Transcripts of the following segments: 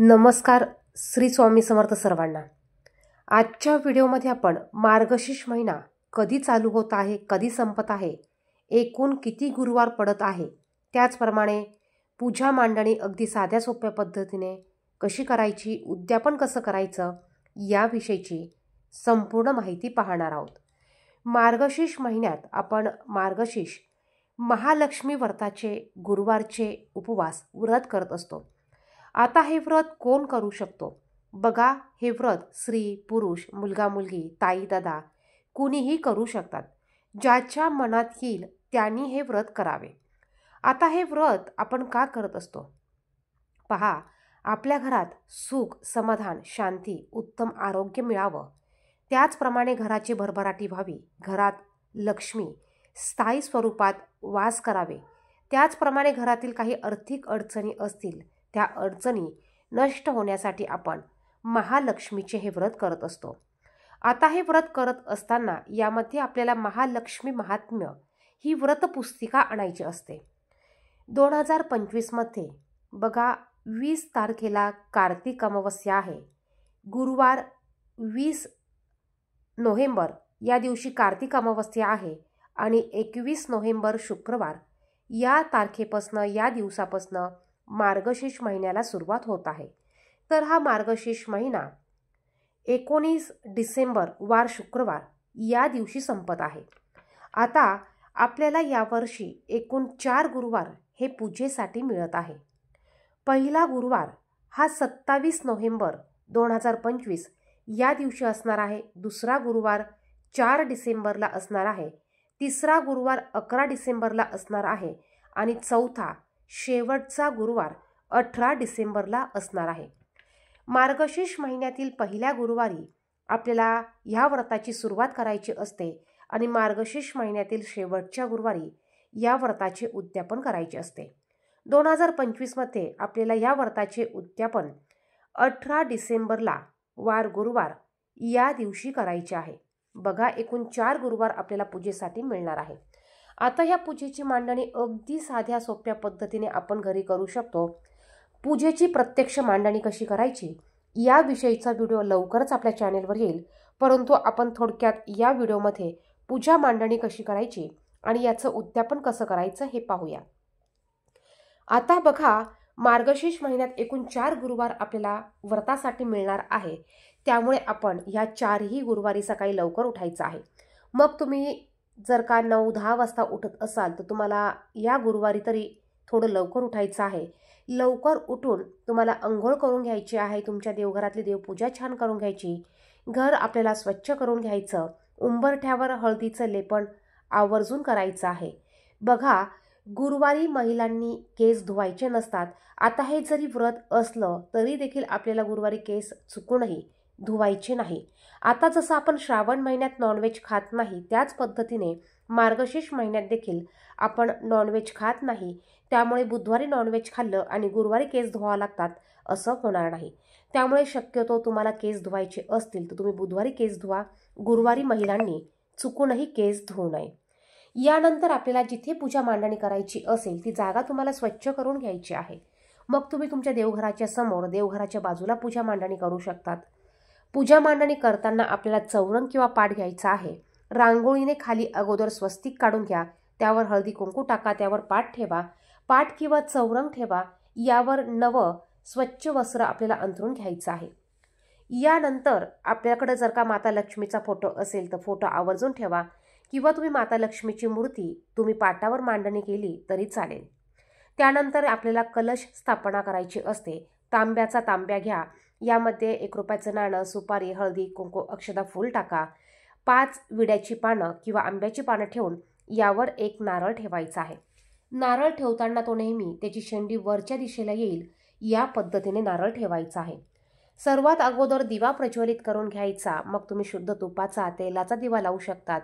नमस्कार. श्री स्वामी समर्थ सर्वांना. आजच्या व्हिडिओमध्ये आपण मार्गशीर्ष महिना कधी चालू होत आहे, कधी संपत आहे, एकूण किती गुरुवार पडत आहे, त्याचप्रमाणे पूजा मांडणी अगदी साध्या सोप्या पद्धतीने कशी करायची, उद्यापन कसं करायचं याविषयीची संपूर्ण माहिती पाहणार आहोत. मार्गशीर्ष महिन्यात आपण मार्गशीर्ष महालक्ष्मी व्रताचे गुरुवारचे उपवास व्रत करत असतो. आता हे व्रत कोण करू शकतो? बघा, हे व्रत स्त्री, पुरुष, मुलगा, मुलगी, ताई, दादा कुणीही करू शकतात. ज्याच्या मनात येईल त्यांनी हे व्रत करावे. आता हे व्रत आपण का करत असतो? पहा, आपल्या घरात सुख, समाधान, शांती, उत्तम आरोग्य मिळावं, त्याचप्रमाणे घराची भरभराटी व्हावी, घरात लक्ष्मी स्थायी स्वरूपात वास करावे, त्याचप्रमाणे घरातील काही आर्थिक अडचणी असतील त्या अडचणी नष्ट होण्यासाठी आपण महालक्ष्मीचे हे व्रत करत असतो. आता हे व्रत करत असताना यामध्ये आपल्याला महालक्ष्मी महात्म्य ही व्रतपुस्तिका आणायची असते. 2025मध्ये बघा, 20 तारखेला कार्तिक अमावस्या आहे. गुरुवार 20 नोव्हेंबर या दिवशी कार्तिक अमावस्या आहे आणि 21 नोव्हेंबर शुक्रवार या तारखेपासनं, या दिवसापासनं मार्गशीर्ष महिन्याला सुरुवात होत आहे. तर हा मार्गशीर्ष महिना 19 डिसेंबर वार शुक्रवार या दिवशी संपत आहे. आता आपल्याला यावर्षी एकूण 4 गुरुवार हे पूजेसाठी मिळत आहे. पहिला गुरुवार हा 27 नोव्हेंबर 2025 या दिवशी असणार आहे. दुसरा गुरुवार 4 डिसेंबरला असणार आहे. तिसरा गुरुवार 11 डिसेंबरला असणार आहे आणि चौथा शेवटचा गुरुवार 18 डिसेंबरला असणार आहे. मार्गशीर्ष महिन्यातील पहिल्या गुरुवारी आपल्याला ह्या व्रताची सुरुवात करायची असते आणि मार्गशीर्ष महिन्यातील शेवटच्या गुरुवारी या व्रताचे उद्यापन करायचे असते. 2025मध्ये आपल्याला या व्रताचे उद्यापन 18 डिसेंबरला वार गुरुवार या दिवशी करायचे आहे. बघा, एकूण 4 गुरुवार आपल्याला पूजेसाठी मिळणार आहे. आता ह्या पूजेची मांडणी अगदी साध्या सोप्या पद्धतीने आपण घरी करू शकतो. पूजेची प्रत्यक्ष मांडणी कशी करायची याविषयीचा व्हिडिओ लवकरच आपल्या चॅनेलवर येईल, परंतु आपण थोडक्यात या व्हिडिओमध्ये पूजा मांडणी कशी करायची आणि याचं उद्यापन कसं करायचं हे पाहूया. आता बघा, मार्गशीर्ष महिन्यात एकूण 4 गुरुवार आपल्याला व्रतासाठी मिळणार आहे. त्यामुळे आपण ह्या 4ही गुरुवारी सकाळी लवकर उठायचं आहे. मग तुम्ही जर का 9-10 वाजता उठत असाल तर तुम्हाला या गुरुवारी तरी थोडं लवकर उठायचं आहे. लवकर उठून तुम्हाला अंघोळ करून घ्यायची आहे. तुमच्या देवघरातली देवपूजा छान करून घ्यायची. घर आपल्याला स्वच्छ करून घ्यायचं. उंबरठ्यावर हळदीचं लेपन आवर्जून करायचं आहे. बघा, गुरुवारी महिलांनी केस धुवायचे नसतात. आता हे जरी व्रत असलं तरी देखील आपल्याला गुरुवारी केस चुकूनही धुवायचे नाही. आता जसं आपण श्रावण महिन्यात नॉनव्हेज खात नाही, त्याच पद्धतीने मार्गशीर्ष महिन्यात देखील आपण नॉनव्हेज खात नाही. त्यामुळे बुधवारी नॉनव्हेज खाल्लं आणि गुरुवारी केस धुवावं लागतात असं होणार नाही. त्यामुळे शक्यतो तुम्हाला केस धुवायचे असतील तर तुम्ही बुधवारी केस धुवा. गुरुवारी महिलांनी चुकूनही केस धुवू नये. यानंतर आपल्याला जिथे पूजा मांडणी करायची असेल ती जागा तुम्हाला स्वच्छ करून घ्यायची आहे. मग तुम्ही तुमच्या देवघराच्या समोर, देवघराच्या बाजूला पूजा मांडणी करू शकतात. पूजा मांडणी करताना आपल्याला चौरंग किंवा पाट घ्यायचा आहे. रांगोळीने खाली अगोदर स्वस्तिक काढून घ्या. त्यावर हळदी कुंकू टाका. त्यावर पाट ठेवा. पाट किंवा चौरंग ठेवा. यावर नवं स्वच्छ वस्त्र आपल्याला अंथरून घ्यायचं आहे. यानंतर आपल्याकडे जर का माता लक्ष्मीचा फोटो असेल तर फोटो आवर्जून ठेवा किंवा तुम्ही माता लक्ष्मीची मूर्ती तुम्ही पाटावर मांडणी केली तरी चालेल. त्यानंतर आपल्याला कलश स्थापना करायची असते. तांब्याचा तांब्या घ्या. यामध्ये 1 रुपयाचं नाणं, सुपारी, हळदी, कुंकू, अक्षता, फूल टाका. 5 विड्याची पानं किंवा आंब्याची पानं ठेवून यावर 1 नारळ ठेवायचा आहे. नारळ ठेवताना तो नेहमी त्याची शेंडी वरच्या दिशेला येईल या पद्धतीने नारळ ठेवायचा आहे. सर्वात अगोदर दिवा प्रज्वलित करून घ्यायचा. मग तुम्ही शुद्ध तुपाचा, तेलाचा दिवा लावू शकतात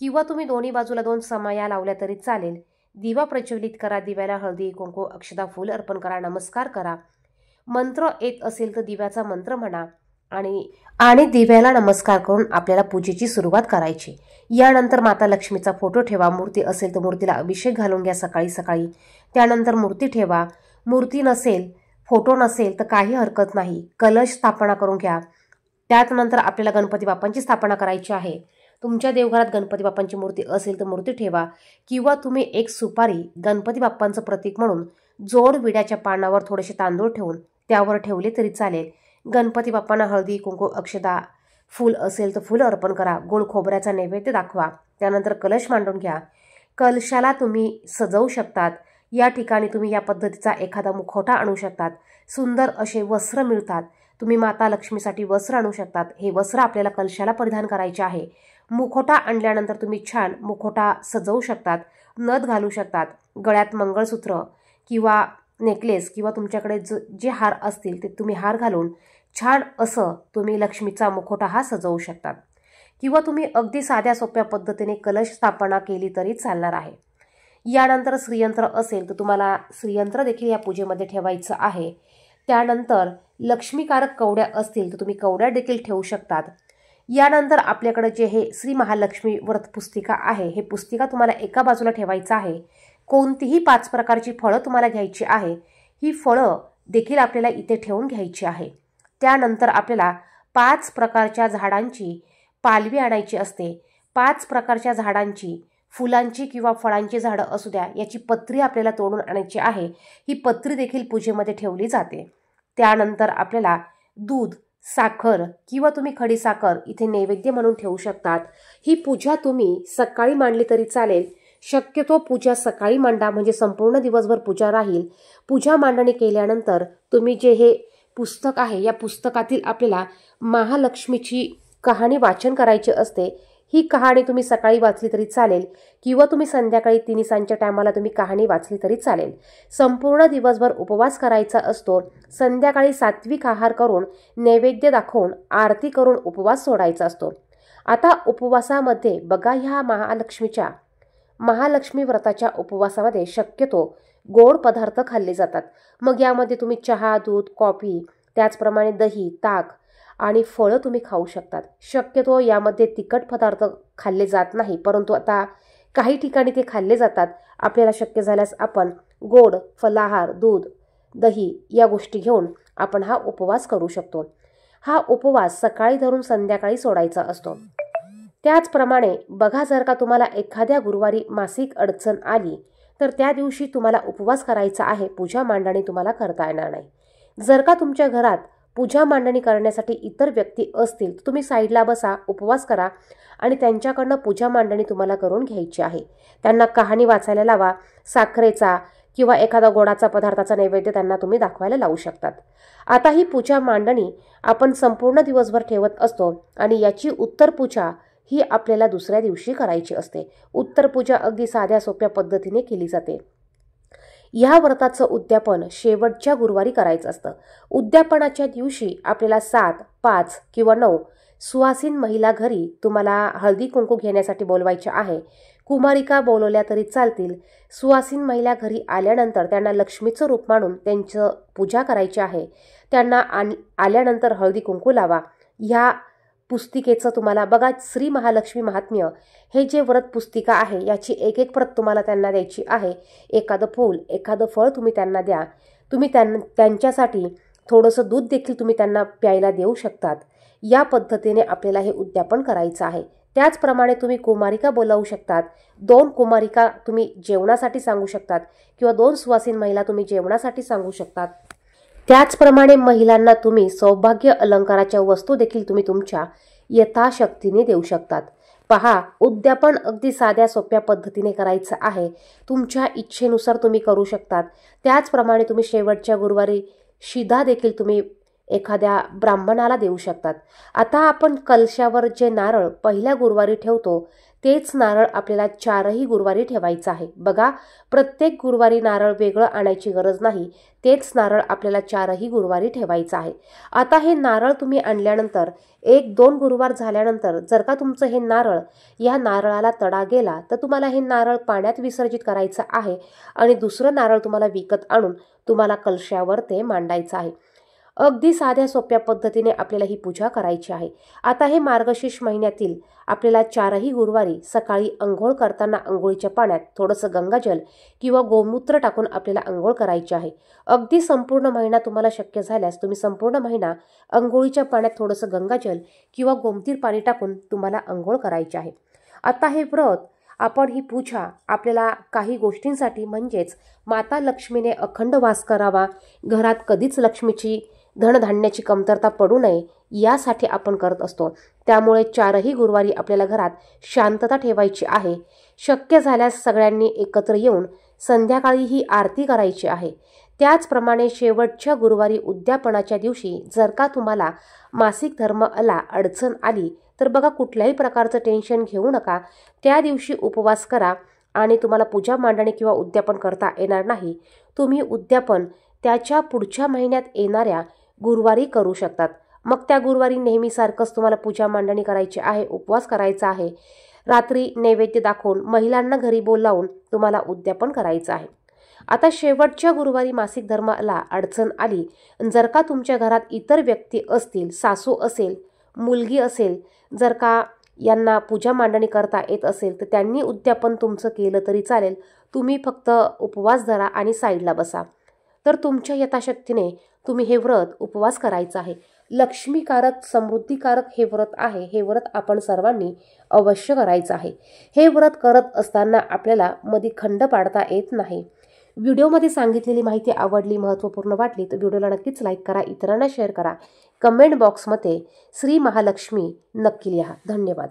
किंवा तुम्ही दोन्ही बाजूला 2 समया लावल्या तरी चालेल. दिवा प्रज्वलित करा. दिव्याला हळदी, कुंकू, अक्षता, फूल अर्पण करा. नमस्कार करा. मंत्र येत असेल तर दिव्याचा मंत्र म्हणा आणि दिव्याला नमस्कार करून आपल्याला पूजेची सुरुवात करायची. यानंतर माता लक्ष्मीचा फोटो ठेवा. मूर्ती असेल तर मूर्तीला अभिषेक घालून घ्या सकाळी सकाळी. त्यानंतर मूर्ती ठेवा. मूर्ती नसेल फोटो नसेल तर काही हरकत नाही, कलश स्थापना करून घ्या. त्यानंतर आपल्याला गणपती बाप्पांची स्थापना करायची आहे. तुमच्या देवघरात गणपती बाप्पांची मूर्ती असेल तर मूर्ती ठेवा, किंवा तुम्ही एक सुपारी गणपती बाप्पांचं प्रतीक म्हणून जोड विड्याच्या पानावर थोडेसे तांदूळ ठेवून त्यावर ठेवले तरी चालेल. गणपती बाप्पांना हळदी, कुंकू, अक्षता, फूल असेल तर फूल अर्पण करा. गोड खोबऱ्याचा नैवेद्य दाखवा. त्यानंतर कलश मांडून घ्या. कलशाला तुम्ही सजवू शकतात. या ठिकाणी तुम्ही या पद्धतीचा एखादा मुखवटा आणू शकतात. सुंदर असे वस्त्र मिळतात. तुम्ही माता लक्ष्मीसाठी वस्त्र आणू शकतात. हे वस्त्र आपल्याला कलशाला परिधान करायचे आहे. मुखवटा आणल्यानंतर तुम्ही छान मुखवटा सजवू शकतात. नथ घालू शकतात. गळ्यात मंगळसूत्र किंवा नेकलेस किंवा तुमच्याकडे जे हार असतील ते तुम्ही हार घालून छान असं तुम्ही लक्ष्मीचा मुखवटा हा सजवू शकतात. किंवा तुम्ही अगदी साध्या सोप्या पद्धतीने कलश स्थापना केली तरी चालणार आहे. यानंतर श्रीयंत्र असेल तर तुम्हाला श्रीयंत्र देखील या पूजेमध्ये ठेवायचं आहे. त्यानंतर लक्ष्मीकारक कवड्या असतील तर तुम्ही कवड्या देखील ठेवू शकतात. यानंतर आपल्याकडे जे हे श्री महालक्ष्मी व्रत पुस्तिका आहे, हे पुस्तिका तुम्हाला एका बाजूला ठेवायचं आहे. कोणतीही 5 प्रकारची फळं तुम्हाला घ्यायची आहे. ही फळं देखील आपल्याला इथे ठेवून घ्यायची आहे. त्यानंतर आपल्याला 5 प्रकारच्या झाडांची पालवी आणायची असते. 5 प्रकारच्या झाडांची, फुलांची किंवा फळांची झाडं असू द्या, याची पत्री आपल्याला तोडून आणायची आहे. ही पत्री देखील पूजेमध्ये ठेवली जाते. त्यानंतर आपल्याला दूध, साखर किंवा तुम्ही खडी साखर इथे नैवेद्य म्हणून ठेवू शकतात. ही पूजा तुम्ही सकाळी मांडली तरी चालेल. शक्यतो पूजा सकाळी मांडा, म्हणजे संपूर्ण दिवसभर पूजा राहील. पूजा मांडणी केल्यानंतर तुम्ही जे हे पुस्तक आहे, या पुस्तकातील आपल्याला महालक्ष्मीची कहाणी वाचन करायची असते. ही कहाणी तुम्ही सकाळी वाचली तरी चालेल, किंवा तुम्ही संध्याकाळी 3:00 टायमाला तुम्ही कहाणी वाचली तरी चालेल. संपूर्ण दिवसभर उपवास करायचा असतो. संध्याकाळी सात्विक आहार करून नैवेद्य दाखवून आरती करून उपवास सोडायचा असतो. आता उपवासामध्ये बघा, ह्या महालक्ष्मी व्रताच्या उपवासामध्ये शक्यतो गोड पदार्थ खाल्ले जातात. मग यामध्ये तुम्ही चहा, दूध, कॉफी, त्याचप्रमाणे दही, ताक आणि फळं तुम्ही खाऊ शकतात. शक्यतो यामध्ये तिखट पदार्थ खाल्ले जात नाही, परंतु आता काही ठिकाणी ते खाल्ले जातात. आपल्याला शक्य झाल्यास आपण गोड फलाहार, दूध, दही या गोष्टी घेऊन आपण हा उपवास करू शकतो. हा उपवास सकाळी धरून संध्याकाळी सोडायचा असतो. त्याचप्रमाणे बघा, जर का तुम्हाला एखाद्या गुरुवारी मासिक अडचण आली तर त्या दिवशी तुम्हाला उपवास करायचा आहे. पूजा मांडणी तुम्हाला करता येणार नाही. जर का तुमच्या घरात पूजा मांडणी करण्यासाठी इतर व्यक्ती असतील तर तुम्ही साईडला बसा, उपवास करा आणि त्यांच्याकडनं पूजा मांडणी तुम्हाला करून घ्यायची आहे. त्यांना कहाणी वाचायला लावा. साखरेचा किंवा एखादा गोडाचा पदार्थाचा नैवेद्य त्यांना तुम्ही दाखवायला लावू शकतात. आता ही पूजा मांडणी आपण संपूर्ण दिवसभर ठेवत असतो आणि याची उत्तर पूजा ही आपल्याला दुसऱ्या दिवशी करायची असते. उत्तर पूजा अगदी साध्या सोप्या पद्धतीने केली जाते. या व्रताचं उद्यापन शेवटच्या गुरुवारी करायचं असतं. उद्यापनाच्या दिवशी आपल्याला 7, 5 किंवा 9 सुवासीन महिला घरी तुम्हाला हळदी कुंकू घेण्यासाठी बोलवायच्या आहे. कुमारिका बोलवल्या तरी चालतील. सुवासीन महिला घरी आल्यानंतर त्यांना लक्ष्मीचं रूप मानून त्यांचं पूजा करायची आहे. त्यांना आल्यानंतर हळदी कुंकू लावा. ह्या पुस्तिकेचं तुम्हाला बघा, श्री महालक्ष्मी महात्म्य हे जे व्रत पुस्तिका आहे याची एक प्रत तुम्हाला त्यांना द्यायची आहे. एखादं फूल, एखादं फळ तुम्ही त्यांना द्या. तुम्ही त्यांच्यासाठी थोडंसं दूध देखील तुम्ही त्यांना प्यायला देऊ शकतात. या पद्धतीने आपल्याला हे उद्यापन करायचं आहे. त्याचप्रमाणे तुम्ही कुमारिका बोलावू शकतात. 2 कुमारिका तुम्ही जेवणासाठी सांगू शकतात किंवा 2 सुवासीन महिला तुम्ही जेवणासाठी सांगू शकतात. त्याचप्रमाणे महिलांना तुम्ही सौभाग्य अलंकाराच्या वस्तू देखील तुम्ही तुमच्या यथाशक्तीने देऊ शकतात. पहा, उद्यापन अगदी साध्या सोप्या पद्धतीने करायचं आहे. तुमच्या इच्छेनुसार तुम्ही करू शकतात. त्याचप्रमाणे तुम्ही शेवटच्या गुरुवारी शिधा देखील तुम्ही एखाद्या ब्राह्मणाला देऊ शकतात. आता आपण कलशावर जे नारळ पहिल्या गुरुवारी ठेवतो तेच नारळ आपल्याला 4ही गुरुवारी ठेवायचं आहे. बघा, प्रत्येक गुरुवारी नारळ वेगळं आणायची गरज नाही. तेच नारळ आपल्याला 4ही गुरुवारी ठेवायचं आहे. आता हे नारळ तुम्ही आणल्यानंतर 1-2 गुरुवार झाल्यानंतर जर का तुमचं हे नारळ, या नारळाला तडा गेला तर तुम्हाला हे नारळ पाण्यात विसर्जित करायचं आहे आणि दुसरं नारळ तुम्हाला विकत आणून तुम्हाला कलशावर ते मांडायचं आहे. अगदी साध्या सोप्या पद्धतीने आपल्याला ही पूजा करायची आहे। आता हे मार्गशीर्ष महिन्यातील आपल्याला 4ही गुरुवारी सकाळी अंघोळ करताना अंघोळीच्या पाण्यात थोडंसं गंगाजल किंवा गोमूत्र टाकून आपल्याला अंघोळ करायची आहे। अगदी संपूर्ण महिना तुम्हाला शक्य झाल्यास तुम्ही संपूर्ण महिना अंघोळीच्या पाण्यात थोडंसं गंगाजल किंवा गोमतीर पाणी टाकून तुम्हाला अंघोळ करायची आहे। आता हे व्रत आपण ही पूजा आपल्याला काही गोष्टींसाठी म्हणजेच माता लक्ष्मीने अखंड वास करावा, घरात कधीच लक्ष्मीची धनधान्याची कमतरता पडू नये यासाठी आपण करत असतो। त्यामुळे 4ही गुरुवारी आपल्याला घरात शांतता ठेवायची आहे। शक्य झाल्यास सगळ्यांनी एकत्र येऊन संध्याकाळी ही आरती करायची आहे। त्याचप्रमाणे शेवटच्या गुरुवारी उद्यापनाच्या दिवशी जर का तुम्हाला मासिक धर्म आला, अडचण आली तर बघा कुठल्याही प्रकारचं टेन्शन घेऊ नका। त्या दिवशी उपवास करा आणि तुम्हाला पूजा मांडणी किंवा उद्यापन करता येणार नाही, तुम्ही उद्यापन त्याच्या पुढच्या महिन्यात येणाऱ्या गुरुवारी करू शकतात। मग त्या गुरुवारी नेहमीसारखंच तुम्हाला पूजा मांडणी करायची आहे, उपवास करायचा आहे, रात्री नैवेद्य दाखवून महिलांना घरी बोलावून तुम्हाला उद्यापन करायचं आहे। आता शेवटच्या गुरुवारी मासिक धर्माला अडचण आली, जर का तुमच्या घरात इतर व्यक्ती असतील, सासू असेल, मुलगी असेल, जर का यांना पूजा मांडणी करता येत असेल तर त्यांनी उद्यापन तुमचं केलं तरी चालेल। तुम्ही फक्त उपवास धरा आणि साईडला बसा। तर तुमच्या यथाशक्तीने तुम्ही हे व्रत उपवास करायचं आहे। लक्ष्मीकारक, समृद्धिकारक हे व्रत आहे। हे व्रत आपण सर्वांनी अवश्य करायचं आहे। हे व्रत करत असताना आपल्याला मध्ये खंड पाडता येत नाही। व्हिडिओमध्ये सांगितलेली माहिती आवडली, महत्त्वपूर्ण वाटली तर व्हिडिओला नक्कीच लाईक करा, इतरांना शेअर करा। कमेंट बॉक्समध्ये श्री महालक्ष्मी नक्की लिहा। धन्यवाद।